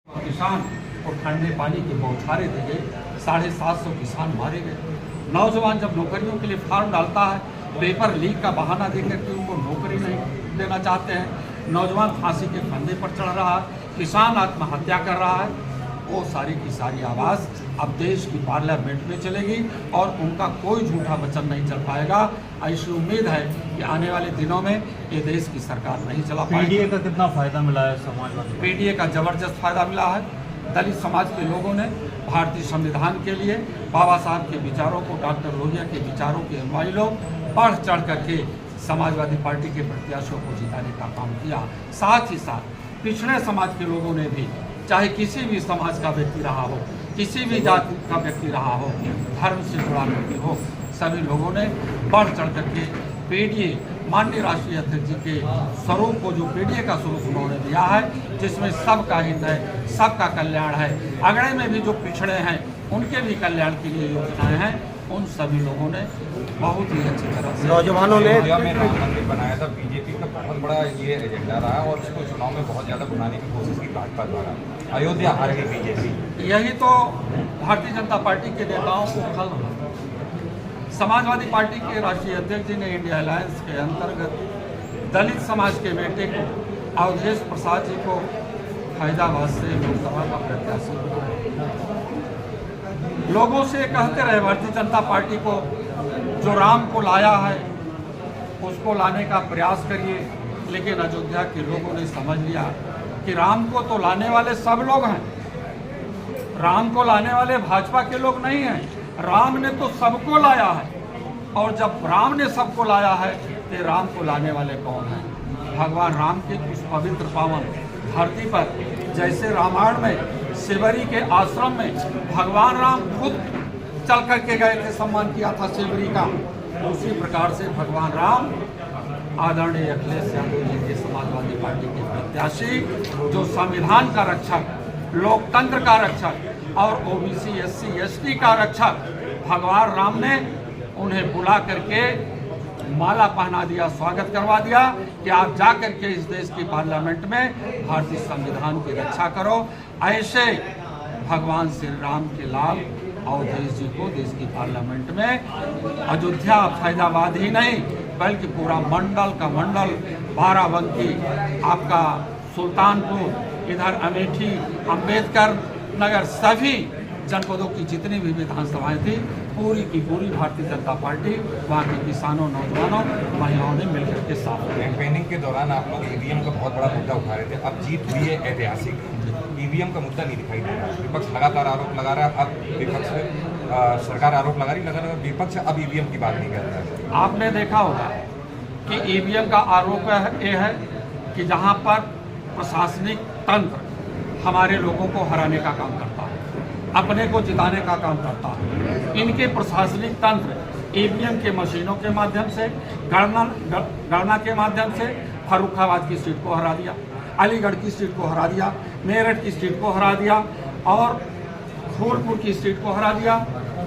किसान को ठंडे पानी के बौछारे दिए गए, 750 किसान मारे गए। नौजवान जब नौकरियों के लिए फार्म डालता है, पेपर लीक का बहाना देकर के उनको नौकरी नहीं देना चाहते हैं। नौजवान फांसी के फंदे पर चढ़ रहा है, किसान आत्महत्या कर रहा है। वो सारी की सारी आवाज़ अब देश की पार्लियामेंट में चलेगी और उनका कोई झूठा वचन नहीं चल पाएगा। ऐसी उम्मीद है कि आने वाले दिनों में ये देश की सरकार नहीं चला पाएगी। पीडीए का कितना फायदा मिला है समाजवादी? पीडीए का जबरदस्त फायदा मिला है। दलित समाज के लोगों ने भारतीय संविधान के लिए बाबा साहब के विचारों को, डॉक्टर लोहिया के विचारों के अनुयायी लोग बढ़ चढ़ करके समाजवादी पार्टी के प्रत्याशियों को जिताने का काम किया। साथ ही साथ पिछड़े समाज के लोगों ने भी, चाहे किसी भी समाज का व्यक्ति रहा हो, किसी भी जाति का व्यक्ति रहा हो, धर्म से जुड़ा व्यक्ति हो, सभी लोगों ने बढ़ चढ़ करके पीडीए, माननीय राष्ट्रीय अध्यक्ष जी के स्वरूप को, जो पीडीए का स्वरूप उन्होंने दिया है, जिसमें सबका हित है, सबका कल्याण है, अगड़े में भी जो पिछड़े हैं उनके भी कल्याण के लिए योजनाएं हैं, उन सभी लोगों ने बहुत ही अच्छी तरह से। नौजवानों ने अयोध्या में राम मंदिर बनाया था, बीजेपी का बहुत बड़ा ये एजेंडा रहा और इसको चुनाव में बहुत ज़्यादा बनाने की कोशिश की भाजपा द्वारा। अयोध्या हार गई बीजेपी। यही तो भारतीय जनता पार्टी के नेताओं को खल रहा। समाजवादी पार्टी के राष्ट्रीय अध्यक्ष जी ने इंडिया अलायंस के अंतर्गत दलित समाज के बेटे को, अवधेश प्रसाद जी को फैजाबाद से लोकसभा का प्रत्याशी बनाया। लोगों से कहते रहे भारतीय जनता पार्टी को, जो राम को लाया है उसको लाने का प्रयास करिए, लेकिन अयोध्या के लोगों ने समझ लिया कि राम को तो लाने वाले सब लोग हैं, राम को लाने वाले भाजपा के लोग नहीं हैं। राम ने तो सबको लाया है, और जब राम ने सबको लाया है तो राम को लाने वाले कौन हैं? भगवान राम के उस पवित्र पावन धरती पर, जैसे रामायण में शिवरी के आश्रम में भगवान राम खुद चल करके गए थे, सम्मान किया था शिवरी का, उसी प्रकार से भगवान राम आदरणीय अखिलेश यादव जी के समाजवादी पार्टी के प्रत्याशी, जो संविधान का रक्षक, लोकतंत्र का रक्षक और ओबीसी एससी एसटी का रक्षक भगवान राम ने उन्हें बुला करके माला पहना दिया, स्वागत करवा दिया कि आप जा करके इस देश की पार्लियामेंट में भारतीय संविधान की रक्षा करो। ऐसे भगवान श्री राम के लाल अवधेश जी को देश की पार्लियामेंट में अयोध्या, फैजाबाद ही नहीं बल्कि पूरा मंडल का मंडल, बाराबंकी, आपका सुल्तानपुर, इधर अमेठी, अंबेडकर नगर, सभी जनपदों की जितनी भी विधानसभाएं थी, पूरी की पूरी भारतीय जनता पार्टी, वहाँ के किसानों, नौजवानों, महिलाओं ने मिलकर के साथ। कैंपेनिंग के दौरान आप लोग ईवीएम का बहुत बड़ा मुद्दा उठा रहे थे, अब जीत हुई है ऐतिहासिक, ईवीएम का मुद्दा नहीं दिखाई दे रहा। विपक्ष लगातार आरोप लगा रहा है, अब विपक्ष सरकार आरोप लगा रही, विपक्ष अब ईवीएम की बात नहीं कर रहा है। आपने देखा होगा कि ईवीएम का आरोप ये है कि जहाँ पर प्रशासनिक तंत्र हमारे लोगों को हराने का काम करता है, अपने को जिताने का काम करता है। इनके प्रशासनिक तंत्र ईवीएम के मशीनों के माध्यम से, गणना के माध्यम से फर्रुखाबाद की सीट को हरा दिया, अलीगढ़ की सीट को हरा दिया, मेरठ की सीट को हरा दिया और फूलपुर की सीट को हरा दिया,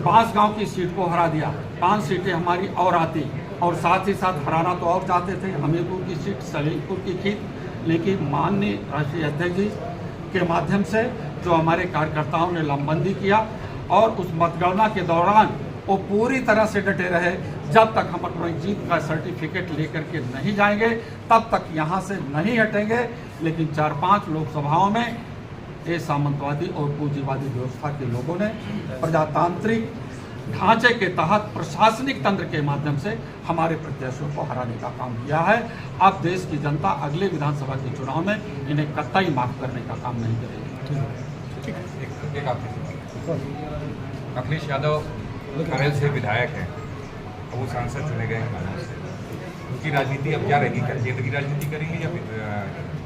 बांसगांव की सीट को हरा दिया। 5 सीटें हमारी और आती, और साथ ही साथ हराना तो और चाहते थे, हमीरपुर की सीट, सलीमपुर की थी, लेकिन माननीय राष्ट्रीय अध्यक्ष जी के माध्यम से जो हमारे कार्यकर्ताओं ने लंबबंदी किया और उस मतगणना के दौरान वो पूरी तरह से डटे रहे, जब तक हम अपनी जीत का सर्टिफिकेट लेकर के नहीं जाएंगे तब तक यहाँ से नहीं हटेंगे। लेकिन 4-5 लोकसभाओं में ये सामंतवादी और पूंजीवादी व्यवस्था के लोगों ने प्रजातांत्रिक ढांचे के तहत प्रशासनिक तंत्र के माध्यम से हमारे प्रत्याशियों को हराने का काम किया है। अब देश की जनता अगले विधानसभा के चुनाव में इन्हें कतई माफ करने का काम नहीं करेगी। एक अखिलेश यादव करेल से विधायक हैं, वो सांसद चुने गए हैं, उनकी राजनीति अब क्या रहेगी? क्या केंद्र की राजनीति करेंगे या फिर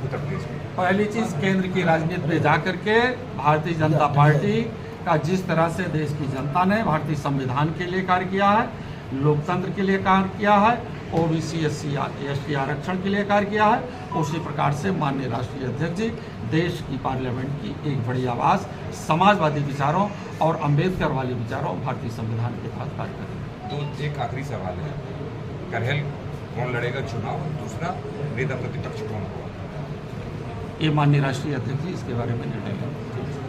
उत्तर प्रदेश में? पहली चीज़, केंद्र की राजनीति में जा करके भारतीय जनता पार्टी का जिस तरह से देश की जनता ने भारतीय संविधान के लिए कार्य किया है, लोकतंत्र के लिए कार्य किया है, ओबीसी एससी एसटी आरक्षण के लिए कार्य किया है, उसी प्रकार से माननीय राष्ट्रीय अध्यक्ष जी देश की पार्लियामेंट की एक बड़ी आवाज़ समाजवादी विचारों और अंबेडकर वाले विचारों भारतीय संविधान के तहत कार्य करेंगे। तो एक आखिरी सवाल है, करेल कौन लड़ेगा चुनाव? दूसरा, नेता प्रतिपक्ष कौन होगा? ये माननीय राष्ट्रीय अध्यक्ष जी इसके बारे में निर्णय लेंगे।